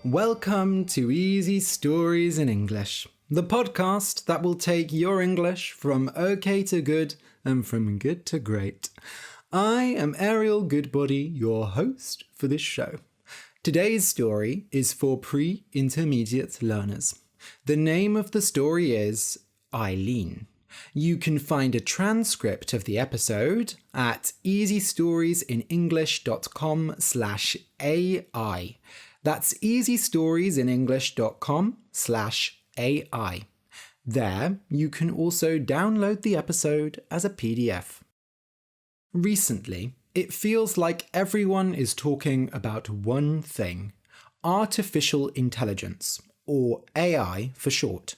Welcome to Easy Stories in English, the podcast that will take your English from okay to good and from good to great. I am Ariel Goodbody, your host for this show. Today's story is for pre-intermediate learners. The name of the story is Eileen. You can find a transcript of the episode at easystoriesinenglish.com/AI. That's easystoriesinenglish.com/AI. There, you can also download the episode as a PDF. Recently, it feels like everyone is talking about one thing: artificial intelligence, or AI for short.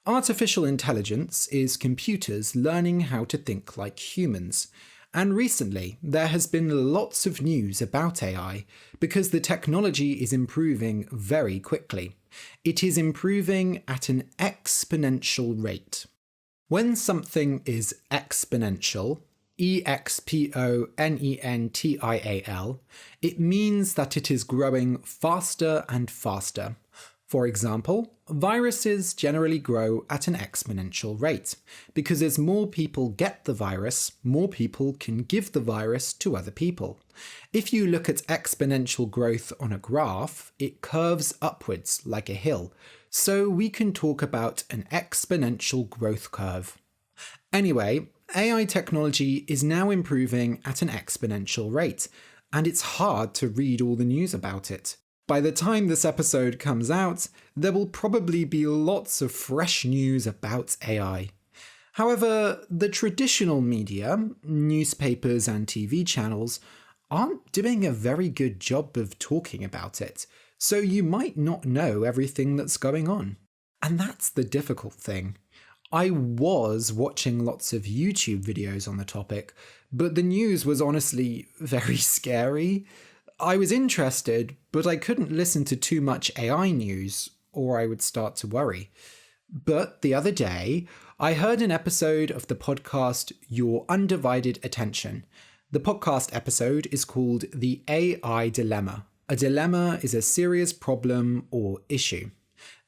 Artificial intelligence is computers learning how to think like humans. And recently, there has been lots of news about AI because the technology is improving very quickly. It is improving at an exponential rate. When something is exponential, exponential, it means that it is growing faster and faster. For example, viruses generally grow at an exponential rate, because as more people get the virus, more people can give the virus to other people. If you look at exponential growth on a graph, it curves upwards like a hill, so we can talk about an exponential growth curve. Anyway, AI technology is now improving at an exponential rate, and it's hard to read all the news about it. By the time this episode comes out, there will probably be lots of fresh news about AI. However, the traditional media, newspapers and TV channels, aren't doing a very good job of talking about it, so you might not know everything that's going on. And that's the difficult thing. I was watching lots of YouTube videos on the topic, but the news was honestly very scary. I was interested, but I couldn't listen to too much AI news, or I would start to worry. But the other day, I heard an episode of the podcast Your Undivided Attention. The podcast episode is called The AI Dilemma. A dilemma is a serious problem or issue.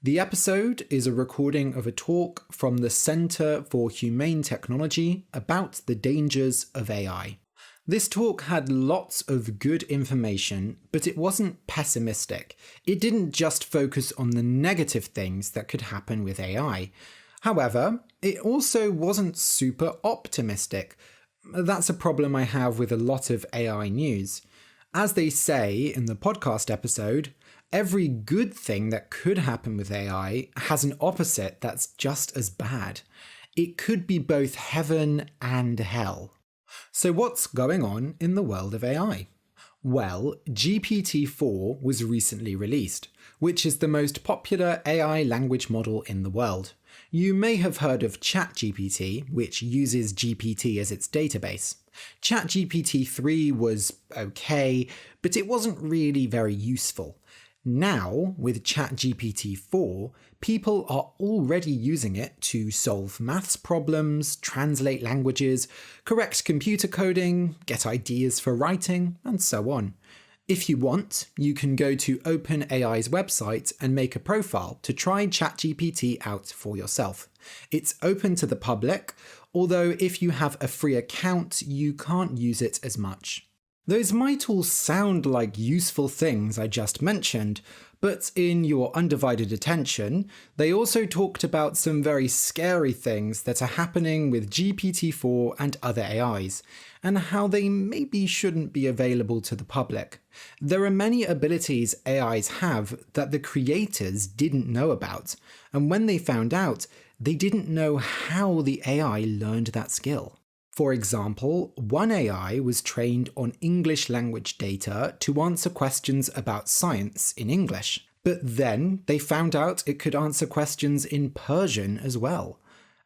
The episode is a recording of a talk from the Center for Humane Technology about the dangers of AI. This talk had lots of good information, but it wasn't pessimistic. It didn't just focus on the negative things that could happen with AI. However, it also wasn't super optimistic. That's a problem I have with a lot of AI news. As they say in the podcast episode, every good thing that could happen with AI has an opposite that's just as bad. It could be both heaven and hell. So what's going on in the world of AI? Well, GPT-4 was recently released, which is the most popular AI language model in the world. You may have heard of ChatGPT, which uses GPT as its database. ChatGPT-3 was okay, but it wasn't really very useful. Now, with ChatGPT-4, people are already using it to solve maths problems, translate languages, correct computer coding, get ideas for writing, and so on. If you want, you can go to OpenAI's website and make a profile to try ChatGPT out for yourself. It's open to the public, although if you have a free account, you can't use it as much. Those might all sound like useful things I just mentioned, but in Your Undivided Attention, they also talked about some very scary things that are happening with GPT-4 and other AIs, and how they maybe shouldn't be available to the public. There are many abilities AIs have that the creators didn't know about, and when they found out, they didn't know how the AI learned that skill. For example, one AI was trained on English language data to answer questions about science in English, but then they found out it could answer questions in Persian as well.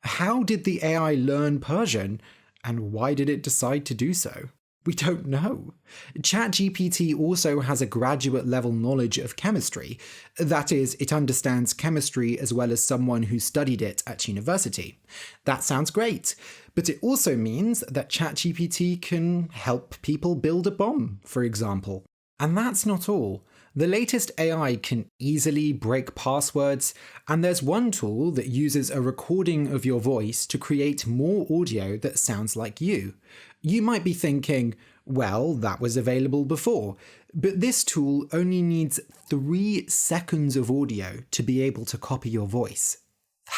How did the AI learn Persian, and why did it decide to do so? We don't know. ChatGPT also has a graduate level knowledge of chemistry. That is, it understands chemistry as well as someone who studied it at university. That sounds great, but it also means that ChatGPT can help people build a bomb, for example. And that's not all. The latest AI can easily break passwords, and there's one tool that uses a recording of your voice to create more audio that sounds like you. You might be thinking, well, that was available before, but this tool only needs 3 seconds of audio to be able to copy your voice.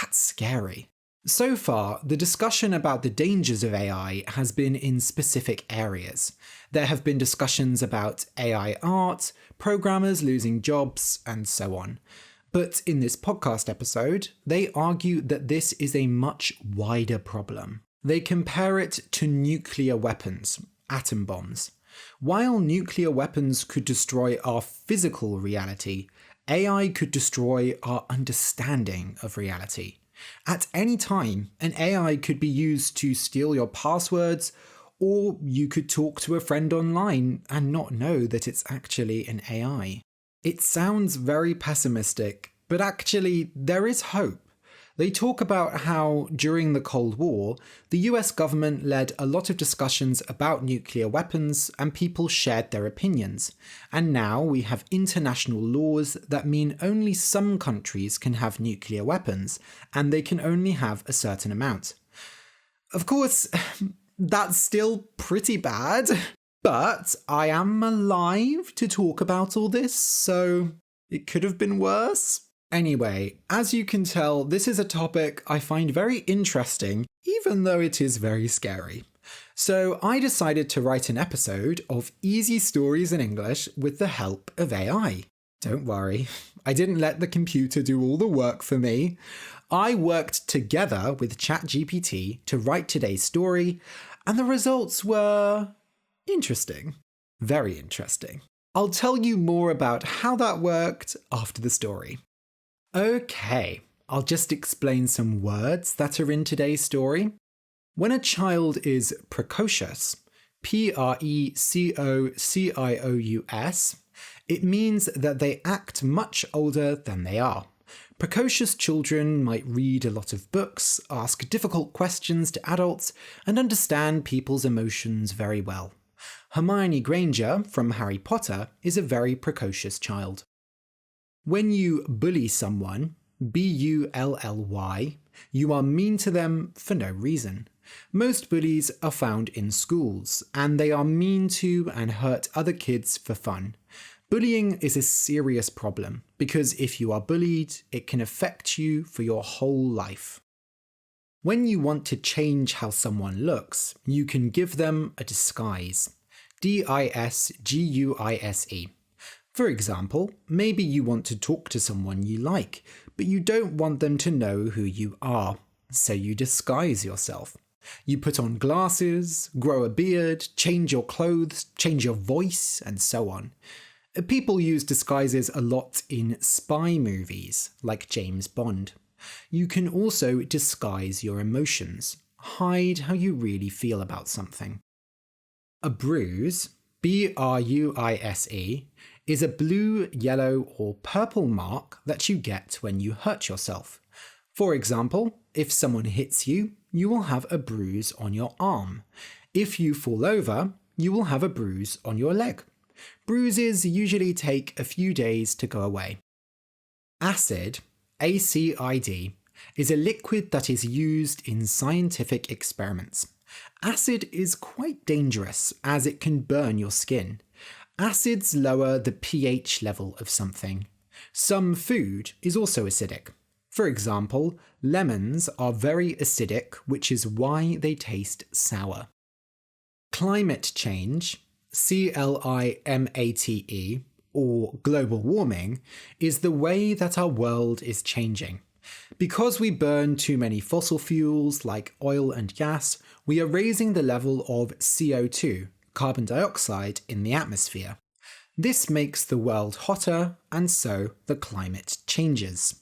That's scary. So far, the discussion about the dangers of AI has been in specific areas. There have been discussions about AI art, programmers losing jobs, and so on. But in this podcast episode, they argue that this is a much wider problem. They compare it to nuclear weapons, atom bombs. While nuclear weapons could destroy our physical reality, AI could destroy our understanding of reality. At any time, an AI could be used to steal your passwords, or you could talk to a friend online and not know that it's actually an AI. It sounds very pessimistic, but actually there is hope. They talk about how, during the Cold War, the US government led a lot of discussions about nuclear weapons and people shared their opinions. And now we have international laws that mean only some countries can have nuclear weapons, and they can only have a certain amount. Of course, that's still pretty bad, but I am alive to talk about all this, so it could have been worse. Anyway, as you can tell, this is a topic I find very interesting, even though it is very scary. So I decided to write an episode of Easy Stories in English with the help of AI. Don't worry, I didn't let the computer do all the work for me. I worked together with ChatGPT to write today's story, and the results were interesting. Very interesting. I'll tell you more about how that worked after the story. Okay, I'll just explain some words that are in today's story. When a child is precocious, Precocious, it means that they act much older than they are. Precocious children might read a lot of books, ask difficult questions to adults, and understand people's emotions very well. Hermione Granger from Harry Potter is a very precocious child. When you bully someone, bully, you are mean to them for no reason. Most bullies are found in schools, and they are mean to and hurt other kids for fun. Bullying is a serious problem, because if you are bullied, it can affect you for your whole life. When you want to change how someone looks, you can give them a disguise. Disguise. For example, maybe you want to talk to someone you like, but you don't want them to know who you are, so you disguise yourself. You put on glasses, grow a beard, change your clothes, change your voice, and so on. People use disguises a lot in spy movies, like James Bond. You can also disguise your emotions, hide how you really feel about something. A bruise, Bruise, is a blue, yellow, or purple mark that you get when you hurt yourself. For example, if someone hits you, you will have a bruise on your arm. If you fall over, you will have a bruise on your leg. Bruises usually take a few days to go away. Acid, ACID, is a liquid that is used in scientific experiments. Acid is quite dangerous as it can burn your skin. Acids lower the pH level of something. Some food is also acidic. For example, lemons are very acidic, which is why they taste sour. Climate change, CLIMATE, or global warming, is the way that our world is changing. Because we burn too many fossil fuels like oil and gas, we are raising the level of CO2, carbon dioxide, in the atmosphere. This makes the world hotter, and so the climate changes.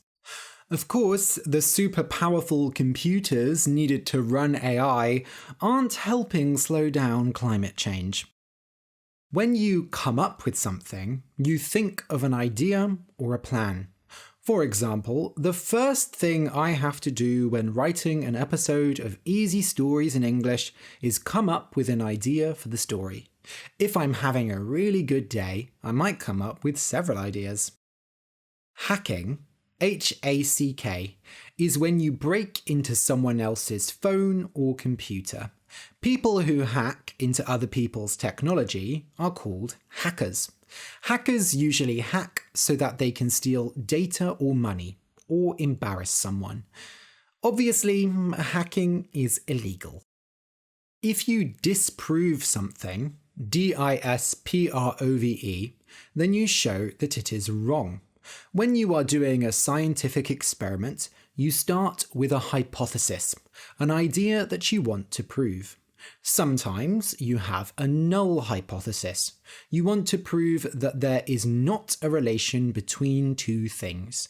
Of course, the super powerful computers needed to run AI aren't helping slow down climate change. When you come up with something, you think of an idea or a plan. For example, the first thing I have to do when writing an episode of Easy Stories in English is come up with an idea for the story. If I'm having a really good day, I might come up with several ideas. Hacking, H-A-C-K, is when you break into someone else's phone or computer. People who hack into other people's technology are called hackers. Hackers usually hack so that they can steal data or money, or embarrass someone. Obviously, hacking is illegal. If you disprove something, D-I-S-P-R-O-V-E, then you show that it is wrong. When you are doing a scientific experiment, you start with a hypothesis, an idea that you want to prove. Sometimes you have a null hypothesis. You want to prove that there is not a relation between two things.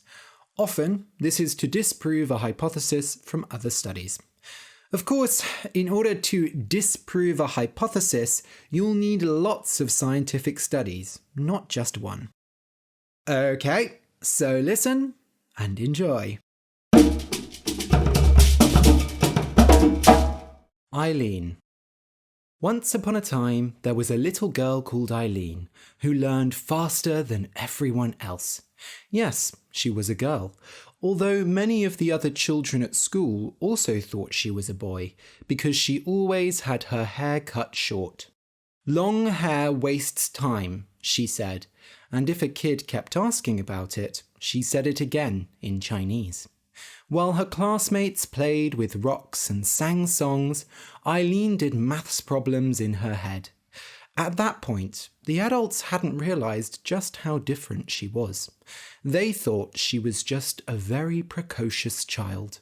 Often, this is to disprove a hypothesis from other studies. Of course, in order to disprove a hypothesis, you'll need lots of scientific studies, not just one. Okay, so listen and enjoy. Eileen. Once upon a time, there was a little girl called Eileen who learned faster than everyone else. Yes, she was a girl, although many of the other children at school also thought she was a boy because she always had her hair cut short. "Long hair wastes time," she said, and if a kid kept asking about it, she said it again in Chinese. While her classmates played with rocks and sang songs, Eileen did maths problems in her head. At that point, the adults hadn't realised just how different she was. They thought she was just a very precocious child.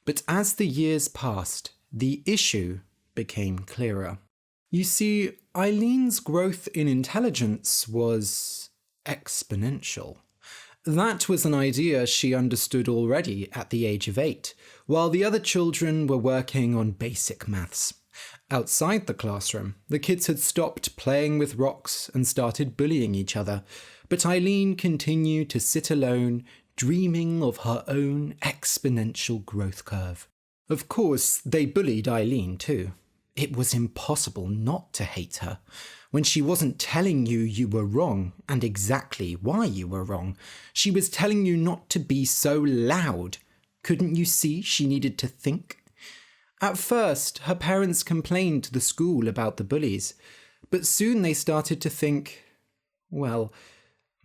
But as the years passed, the issue became clearer. You see, Eileen's growth in intelligence was exponential. That was an idea she understood already at the age of 8, while the other children were working on basic maths. Outside the classroom, the kids had stopped playing with rocks and started bullying each other, but Eileen continued to sit alone, dreaming of her own exponential growth curve. Of course, they bullied Eileen too. It was impossible not to hate her. When she wasn't telling you you were wrong and exactly why you were wrong, she was telling you not to be so loud. Couldn't you see she needed to think? At first, her parents complained to the school about the bullies, but soon they started to think, well,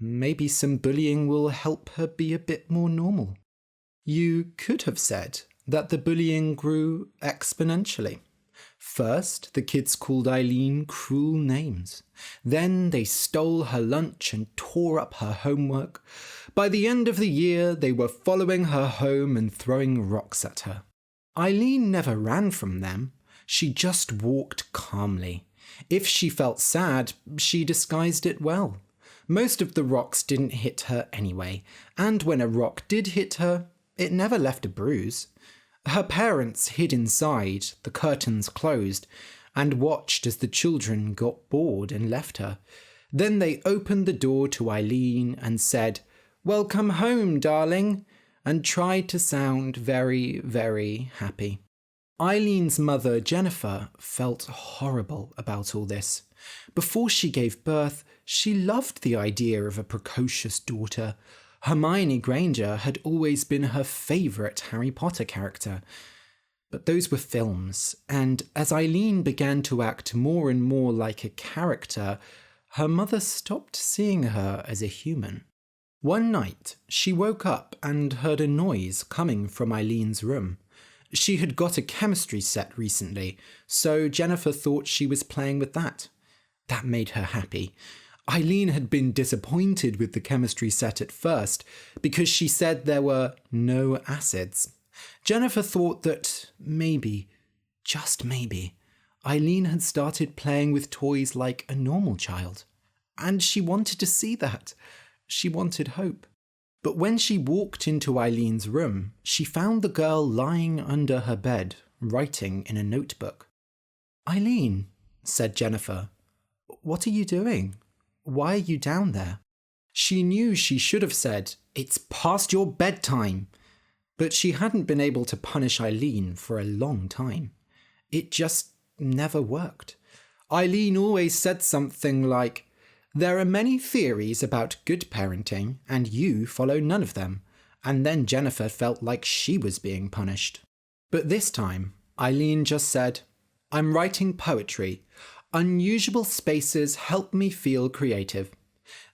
maybe some bullying will help her be a bit more normal. You could have said that the bullying grew exponentially. First, the kids called Eileen cruel names. Then they stole her lunch and tore up her homework. By the end of the year, they were following her home and throwing rocks at her. Eileen never ran from them. She just walked calmly. If she felt sad, she disguised it well. Most of the rocks didn't hit her anyway, and when a rock did hit her, it never left a bruise. Her parents hid inside, the curtains closed, and watched as the children got bored and left her. Then they opened the door to Eileen and said, "Welcome home, darling," and tried to sound very, very happy. Eileen's mother, Jennifer, felt horrible about all this. Before she gave birth, she loved the idea of a precocious daughter. Hermione Granger had always been her favourite Harry Potter character. But those were films, and as Eileen began to act more and more like a character, her mother stopped seeing her as a human. One night, she woke up and heard a noise coming from Eileen's room. She had got a chemistry set recently, so Jennifer thought she was playing with that. That made her happy. Eileen had been disappointed with the chemistry set at first because she said there were no acids. Jennifer thought that maybe, just maybe, Eileen had started playing with toys like a normal child. And she wanted to see that. She wanted hope. But when she walked into Eileen's room, she found the girl lying under her bed, writing in a notebook. "Eileen," said Jennifer, "what are you doing? Why are you down there?" She knew she should have said, "It's past your bedtime." But she hadn't been able to punish Eileen for a long time. It just never worked. Eileen always said something like, "There are many theories about good parenting, and you follow none of them." And then Jennifer felt like she was being punished. But this time, Eileen just said, "I'm writing poetry. Unusual spaces help me feel creative."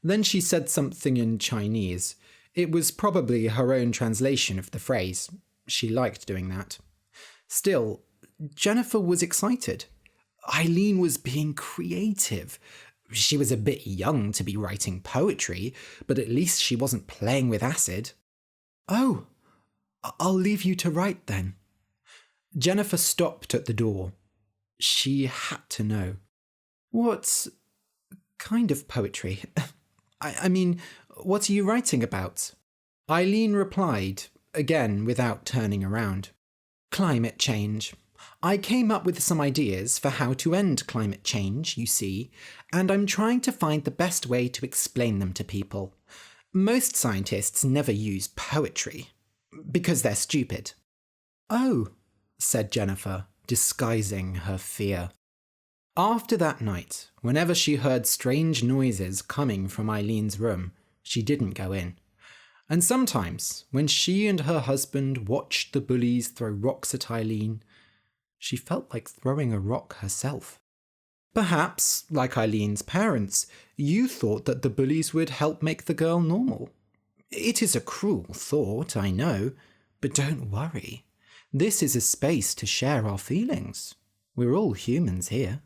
Then she said something in Chinese. It was probably her own translation of the phrase. She liked doing that. Still, Jennifer was excited. Eileen was being creative. She was a bit young to be writing poetry, but at least she wasn't playing with acid. "Oh, I'll leave you to write then." Jennifer stopped at the door. She had to know. "What kind of poetry? I mean, what are you writing about?" Eileen replied, again without turning around. "Climate change. I came up with some ideas for how to end climate change, you see, and I'm trying to find the best way to explain them to people. Most scientists never use poetry, because they're stupid." "Oh," said Jennifer, disguising her fear. After that night, whenever she heard strange noises coming from Eileen's room, she didn't go in. And sometimes, when she and her husband watched the bullies throw rocks at Eileen, she felt like throwing a rock herself. Perhaps, like Eileen's parents, you thought that the bullies would help make the girl normal. It is a cruel thought, I know, but don't worry. This is a space to share our feelings. We're all humans here.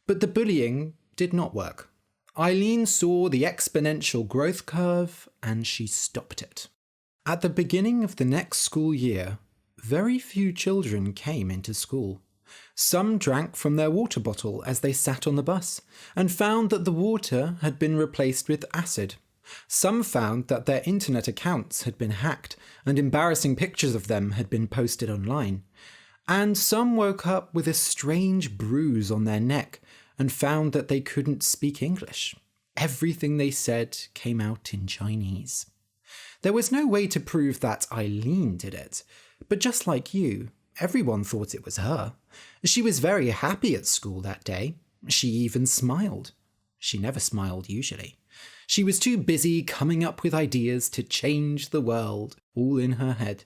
But the bullying did not work. Eileen saw the exponential growth curve and she stopped it. At the beginning of the next school year, very few children came into school. Some drank from their water bottle as they sat on the bus and found that the water had been replaced with acid. Some found that their internet accounts had been hacked and embarrassing pictures of them had been posted online. And some woke up with a strange bruise on their neck and found that they couldn't speak English. Everything they said came out in Chinese. There was no way to prove that Eileen did it, but just like you, everyone thought it was her. She was very happy at school that day. She even smiled. She never smiled usually. She was too busy coming up with ideas to change the world, all in her head.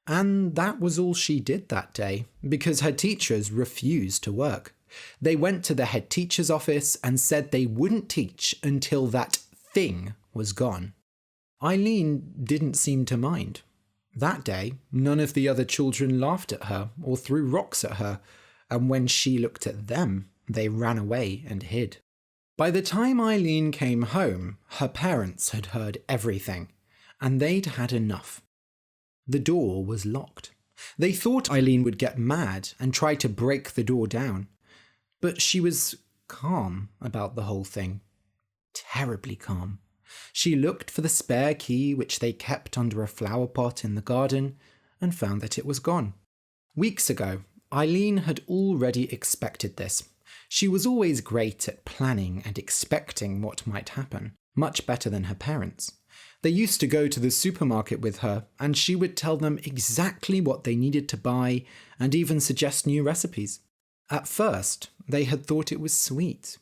And that was all she did that day, because her teachers refused to work. They went to the head teacher's office and said they wouldn't teach until that thing was gone. Eileen didn't seem to mind. That day, none of the other children laughed at her or threw rocks at her, and when she looked at them, they ran away and hid. By the time Eileen came home, her parents had heard everything, and they'd had enough. The door was locked. They thought Eileen would get mad and try to break the door down. But she was calm about the whole thing. Terribly calm. She looked for the spare key which they kept under a flower pot in the garden and found that it was gone. Weeks ago, Eileen had already expected this. She was always great at planning and expecting what might happen, much better than her parents. They used to go to the supermarket with her, and she would tell them exactly what they needed to buy and even suggest new recipes. At first, they had thought it was sweet.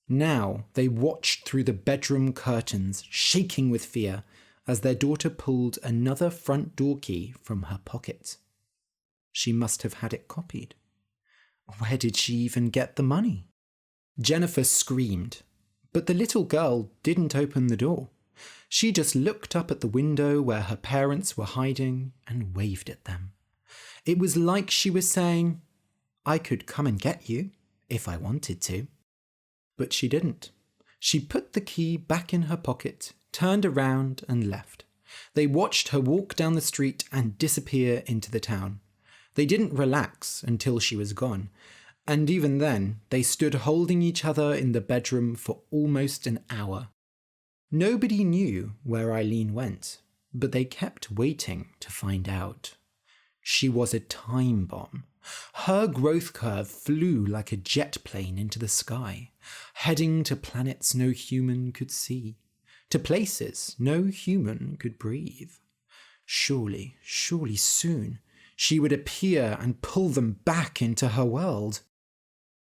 Now, they watched through the bedroom curtains, shaking with fear, as their daughter pulled another front door key from her pocket. She must have had it copied. Where did she even get the money? Jennifer screamed, but the little girl didn't open the door. She just looked up at the window where her parents were hiding and waved at them. It was like she was saying, "I could come and get you, if I wanted to." But she didn't. She put the key back in her pocket, turned around and left. They watched her walk down the street and disappear into the town. They didn't relax until she was gone, and even then, they stood holding each other in the bedroom for almost an hour. Nobody knew where Eileen went, but they kept waiting to find out. She was a time bomb. Her growth curve flew like a jet plane into the sky, heading to planets no human could see, to places no human could breathe. Surely soon, she would appear and pull them back into her world.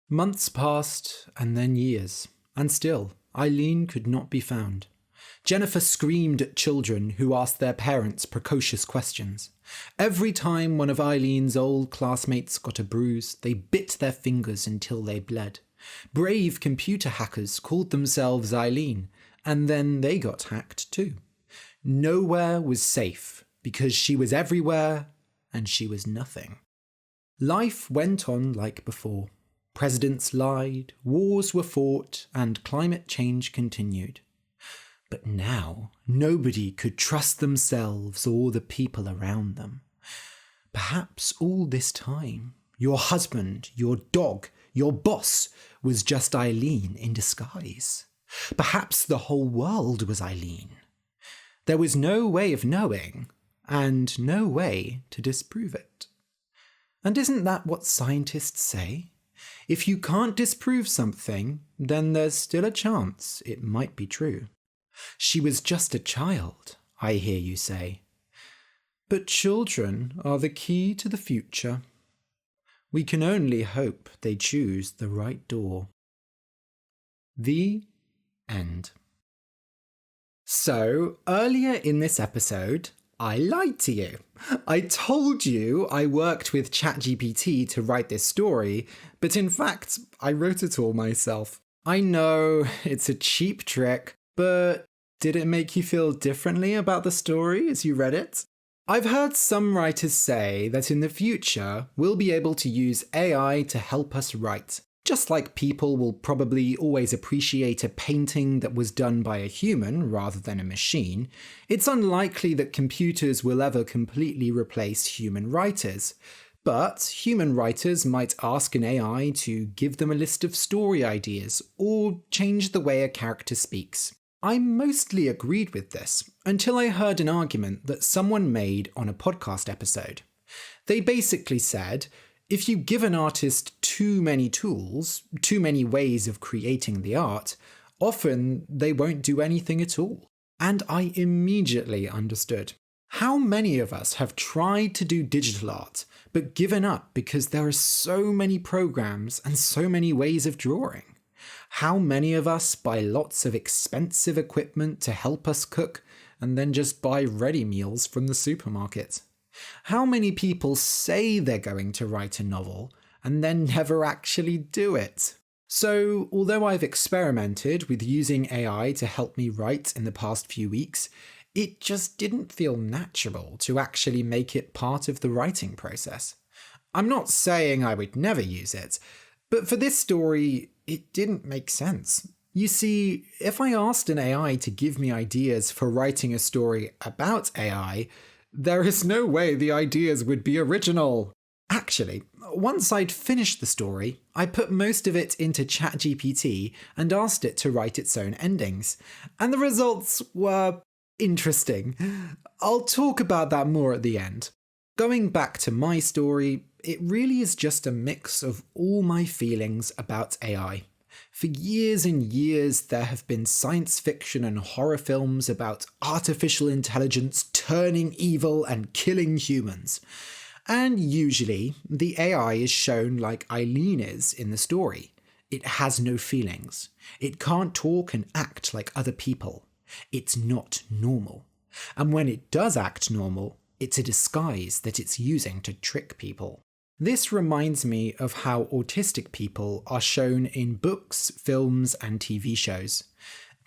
Months passed, and then years, and still, Eileen could not be found. Jennifer screamed at children who asked their parents precocious questions. Every time one of Eileen's old classmates got a bruise, they bit their fingers until they bled. Brave computer hackers called themselves Eileen, and then they got hacked too. Nowhere was safe, because she was everywhere, and she was nothing. Life went on like before. Presidents lied, wars were fought, and climate change continued. But now, nobody could trust themselves or the people around them. Perhaps all this time, your husband, your dog, your boss was just Eileen in disguise. Perhaps the whole world was Eileen. There was no way of knowing, and no way to disprove it. And isn't that what scientists say? If you can't disprove something, then there's still a chance it might be true. She was just a child, I hear you say. But children are the key to the future. We can only hope they choose the right door. The end. So, earlier in this episode, I lied to you. I told you I worked with ChatGPT to write this story, but in fact, I wrote it all myself. I know it's a cheap trick, but did it make you feel differently about the story as you read it? I've heard some writers say that in the future, we'll be able to use AI to help us write. Just like people will probably always appreciate a painting that was done by a human rather than a machine, it's unlikely that computers will ever completely replace human writers. But human writers might ask an AI to give them a list of story ideas or change the way a character speaks. I mostly agreed with this until I heard an argument that someone made on a podcast episode. They basically said, if you give an artist too many tools, too many ways of creating the art, often they won't do anything at all. And I immediately understood. How many of us have tried to do digital art, but given up because there are so many programs and so many ways of drawing? How many of us buy lots of expensive equipment to help us cook and then just buy ready meals from the supermarket? How many people say they're going to write a novel and then never actually do it? So, although I've experimented with using AI to help me write in the past few weeks, it just didn't feel natural to actually make it part of the writing process. I'm not saying I would never use it, but for this story, it didn't make sense. You see, if I asked an AI to give me ideas for writing a story about AI, there is no way the ideas would be original. Actually, once I'd finished the story, I put most of it into ChatGPT and asked it to write its own endings. And the results were interesting. I'll talk about that more at the end. Going back to my story, it really is just a mix of all my feelings about AI. For years and years, there have been science fiction and horror films about artificial intelligence turning evil and killing humans. And usually, the AI is shown like Eileen is in the story. It has no feelings. It can't talk and act like other people. It's not normal. And when it does act normal, it's a disguise that it's using to trick people. This reminds me of how autistic people are shown in books, films, and TV shows.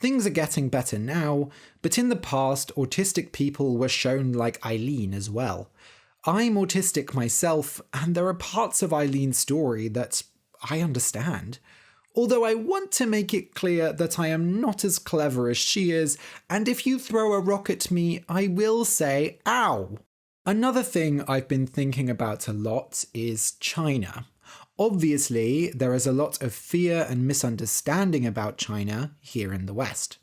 Things are getting better now, but in the past, autistic people were shown like Eileen as well. I'm autistic myself, and there are parts of Eileen's story that I understand. Although I want to make it clear that I am not as clever as she is, and if you throw a rock at me, I will say, ow! Another thing I've been thinking about a lot is China. Obviously, there is a lot of fear and misunderstanding about China here in the West.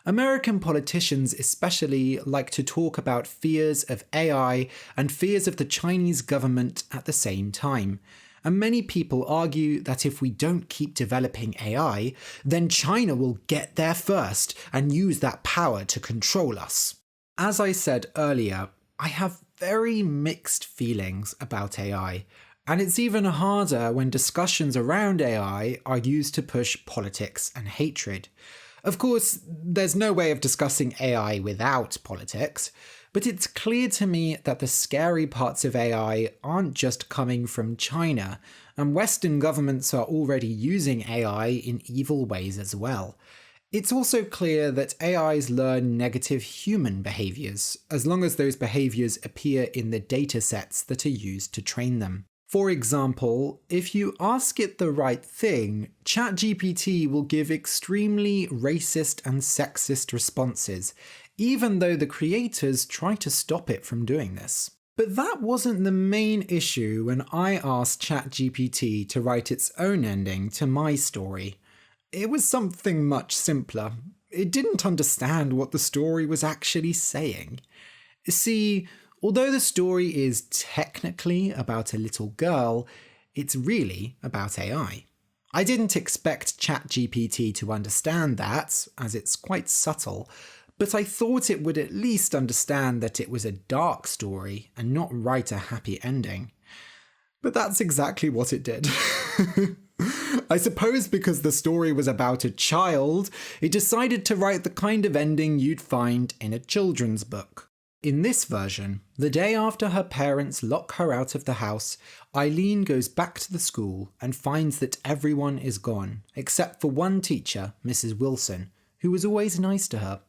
American politicians especially like to talk about fears of AI and fears of the Chinese government at the same time. And many people argue that if we don't keep developing AI, then China will get there first and use that power to control us. As I said earlier, I have very mixed feelings about AI, And it's even harder when discussions around AI are used to push politics and hatred. Of course, there's no way of discussing AI without politics, but it's clear to me that the scary parts of AI aren't just coming from China, and Western governments are already using AI in evil ways as well. It's also clear that AIs learn negative human behaviors, as long as those behaviors appear in the datasets that are used to train them. For example, if you ask it the right thing, ChatGPT will give extremely racist and sexist responses, even though the creators try to stop it from doing this. But that wasn't the main issue when I asked ChatGPT to write its own ending to my story. It was something much simpler. It didn't understand what the story was actually saying. See, although the story is technically about a little girl, it's really about AI. I didn't expect ChatGPT to understand that, as it's quite subtle, but I thought it would at least understand that it was a dark story and not write a happy ending. But that's exactly what it did. I suppose because the story was about a child, it decided to write the kind of ending you'd find in a children's book. In this version, the day after her parents lock her out of the house, Eileen goes back to the school and finds that everyone is gone, except for one teacher, Mrs. Wilson, who was always nice to her.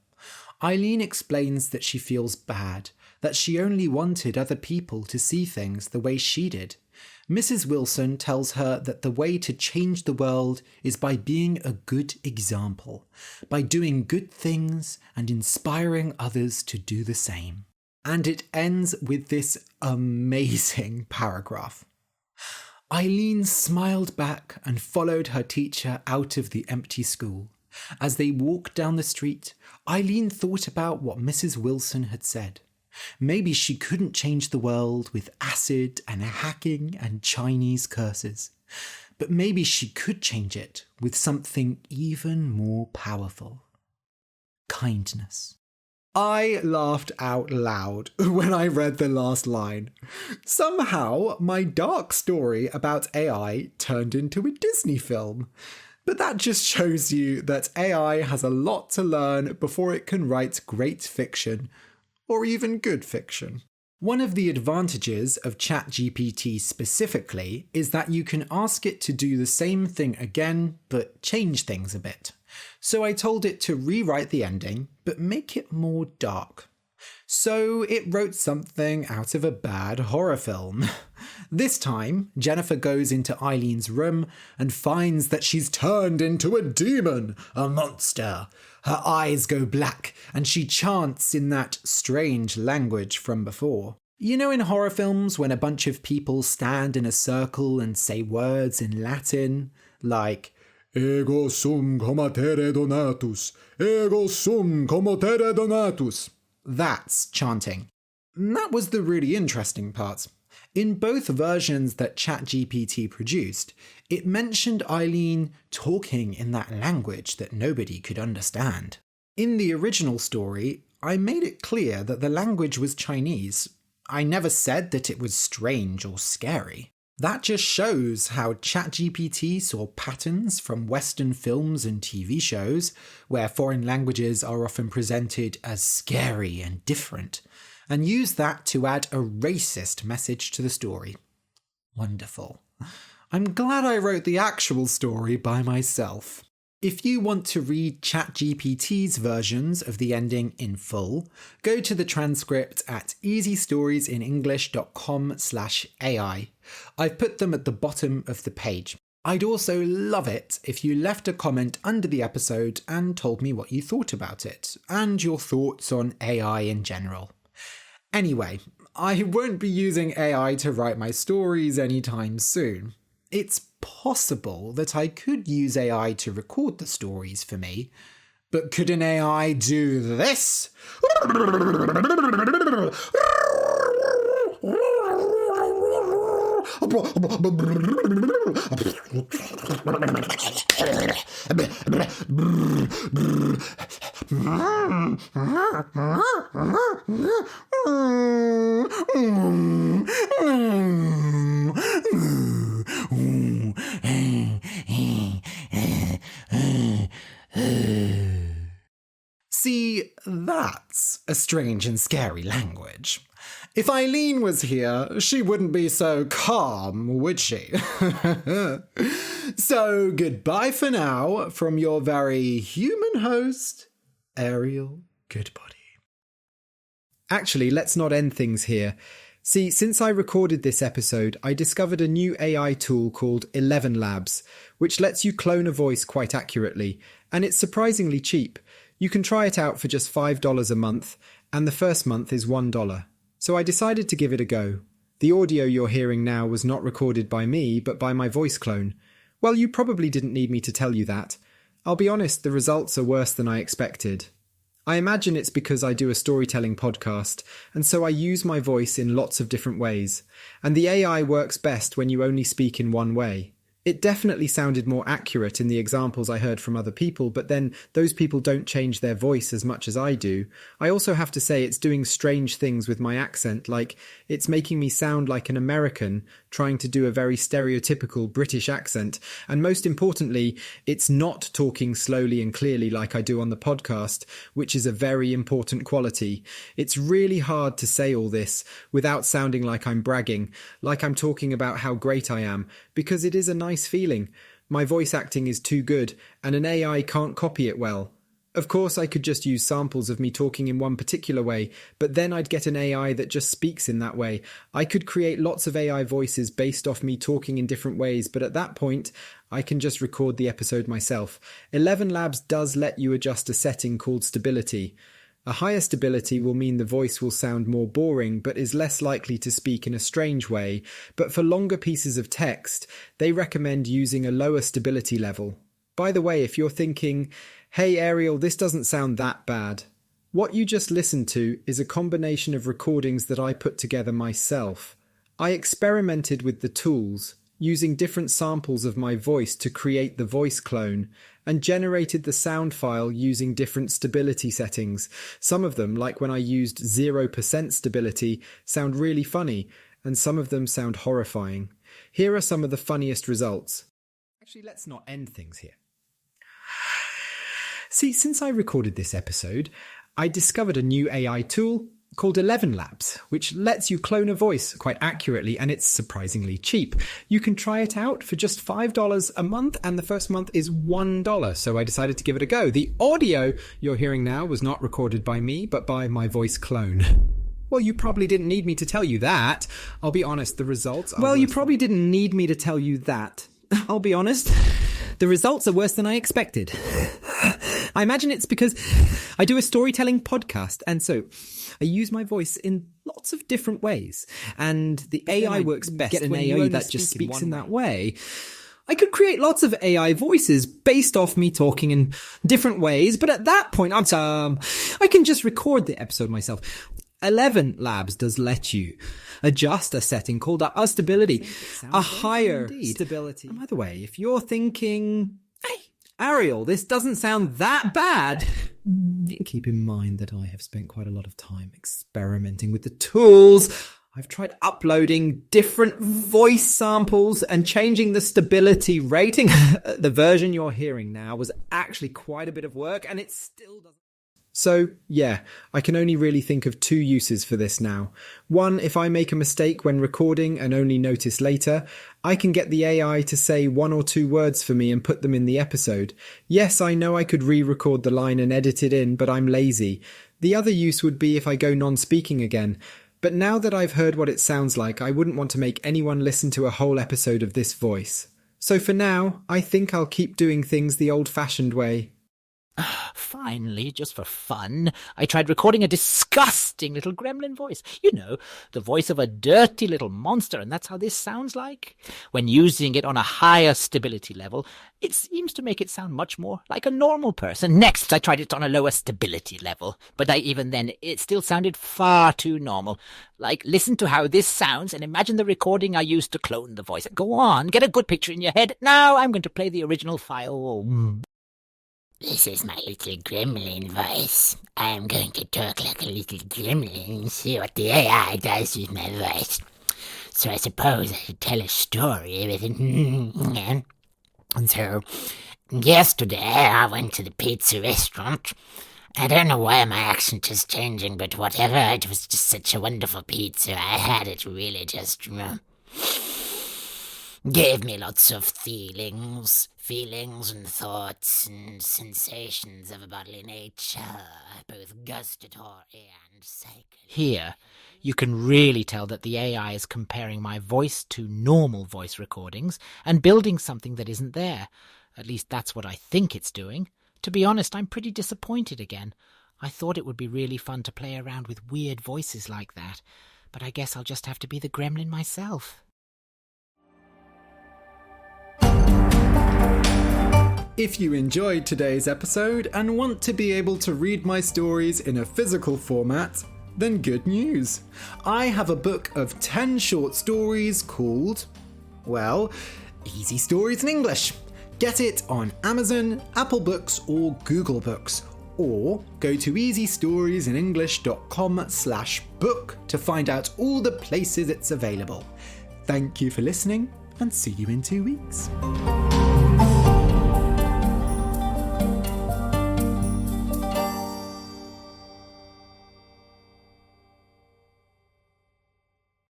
Eileen explains that she feels bad, that she only wanted other people to see things the way she did. Mrs. Wilson tells her that the way to change the world is by being a good example, by doing good things and inspiring others to do the same. And it ends with this amazing paragraph. Eileen smiled back and followed her teacher out of the empty school. As they walked down the street, Eileen thought about what Mrs. Wilson had said. Maybe she couldn't change the world with acid and hacking and Chinese curses, but maybe she could change it with something even more powerful. Kindness. I laughed out loud when I read the last line. Somehow, my dark story about AI turned into a Disney film. But that just shows you that AI has a lot to learn before it can write great fiction, or even good fiction. One of the advantages of ChatGPT specifically is that you can ask it to do the same thing again, but change things a bit. So I told it to rewrite the ending, but make it more dark. So it wrote something out of a bad horror film. This time, Jennifer goes into Eileen's room and finds that she's turned into a demon, a monster. Her eyes go black and she chants in that strange language from before. You know in horror films when a bunch of people stand in a circle and say words in Latin, like Ego sum comatere donatus, ego sum comatere donatus. That's chanting. And that was the really interesting part. In both versions that ChatGPT produced, it mentioned Eileen talking in that language that nobody could understand. In the original story, I made it clear that the language was Chinese. I never said that it was strange or scary. That just shows how ChatGPT saw patterns from Western films and TV shows, where foreign languages are often presented as scary and different, and used that to add a racist message to the story. Wonderful. I'm glad I wrote the actual story by myself. If you want to read ChatGPT's versions of the ending in full, go to the transcript at easystoriesinenglish.com/AI. I've put them at the bottom of the page. I'd also love it if you left a comment under the episode and told me what you thought about it, and your thoughts on AI in general. Anyway, I won't be using AI to write my stories anytime soon. It's possible that I could use AI to record the stories for me, but could an AI do this? That's a strange and scary language. If Eileen was here, she wouldn't be so calm, would she? So goodbye for now from your very human host, Ariel Goodbody. Actually, let's not end things here. See, since I recorded this episode, I discovered a new AI tool called 11 Labs, which lets you clone a voice quite accurately, and it's surprisingly cheap. You can try it out for just $5 a month, and the first month is $1. So I decided to give it a go. The audio you're hearing now was not recorded by me, but by my voice clone. Well, you probably didn't need me to tell you that. I'll be honest, the results are worse than I expected. I imagine it's because I do a storytelling podcast, and so I use my voice in lots of different ways, and the AI works best when you only speak in one way. It definitely sounded more accurate in the examples I heard from other people, but then those people don't change their voice as much as I do. I also have to say it's doing strange things with my accent, like it's making me sound like an American trying to do a very stereotypical British accent, and most importantly, it's not talking slowly and clearly like I do on the podcast, which is a very important quality. It's really hard to say all this without sounding like I'm bragging, like I'm talking about how great I am, because it is a nice feeling. My voice acting is too good, and an AI can't copy it well. Of course, I could just use samples of me talking in one particular way, but then I'd get an AI that just speaks in that way. I could create lots of AI voices based off me talking in different ways, but at that point, I can just record the episode myself. 11 Labs does let you adjust a setting called stability. A higher stability will mean the voice will sound more boring, but is less likely to speak in a strange way. But for longer pieces of text, they recommend using a lower stability level. By the way, if you're thinking, hey Ariel, this doesn't sound that bad, what you just listened to is a combination of recordings that I put together myself. I experimented with the tools, using different samples of my voice to create the voice clone, and generated the sound file using different stability settings. Some of them, like when I used 0% stability, sound really funny, and some of them sound horrifying. Here are some of the funniest results. Actually, let's not end things here. See, since I recorded this episode, I discovered a new AI tool called 11 Labs, which lets you clone a voice quite accurately, and it's surprisingly cheap. You can try it out for just $5 a month, and the first month is $1, so I decided to give it a go. The audio you're hearing now was not recorded by me, but by my voice clone. Well, you probably didn't need me to tell you that. I'll be honest, the results are... Well, you probably didn't need me to tell you that. I'll be honest, the results are worse than I expected. I imagine it's because I do a storytelling podcast, and so I use my voice in lots of different ways, and the AI works best when an AI that just speaks in that way. I could create lots of AI voices based off me talking in different ways, but at that point, I can just record the episode myself. 11 Labs does let you adjust a setting called a stability, a higher stability. And by the way, if you're thinking, hey, Ariel, this doesn't sound that bad, keep in mind that I have spent quite a lot of time experimenting with the tools. I've tried uploading different voice samples and changing the stability rating. The version you're hearing now was actually quite a bit of work, and it still doesn't. So, yeah, I can only really think of two uses for this now. One, if I make a mistake when recording and only notice later, I can get the AI to say 1 or 2 words for me and put them in the episode. Yes, I know I could re-record the line and edit it in, but I'm lazy. The other use would be if I go non-speaking again. But now that I've heard what it sounds like, I wouldn't want to make anyone listen to a whole episode of this voice. So for now, I think I'll keep doing things the old-fashioned way. Finally, just for fun, I tried recording a disgusting little gremlin voice. You know, the voice of a dirty little monster, and that's how this sounds like. When using it on a higher stability level, it seems to make it sound much more like a normal person. Next, I tried it on a lower stability level, but even then, it still sounded far too normal. Like, listen to how this sounds, and imagine the recording I used to clone the voice. Go on, get a good picture in your head. Now I'm going to play the original file. This is my little gremlin voice. I'm going to talk like a little gremlin and see what the AI does with my voice. So I suppose I should tell a story with it. And so, yesterday I went to the pizza restaurant I don't know why my accent is changing, but whatever, it was just such a wonderful pizza. I had it really just, gave me lots of feelings and thoughts and sensations of a bodily nature, both gustatory and psychic. Here, you can really tell that the AI is comparing my voice to normal voice recordings and building something that isn't there. At least that's what I think it's doing. To be honest, I'm pretty disappointed again. I thought it would be really fun to play around with weird voices like that, but I guess I'll just have to be the gremlin myself. If you enjoyed today's episode and want to be able to read my stories in a physical format, then good news. I have a book of 10 short stories called, well, Easy Stories in English. Get it on Amazon, Apple Books or Google Books, or go to easystoriesinenglish.com/book to find out all the places it's available. Thank you for listening and see you in 2 weeks.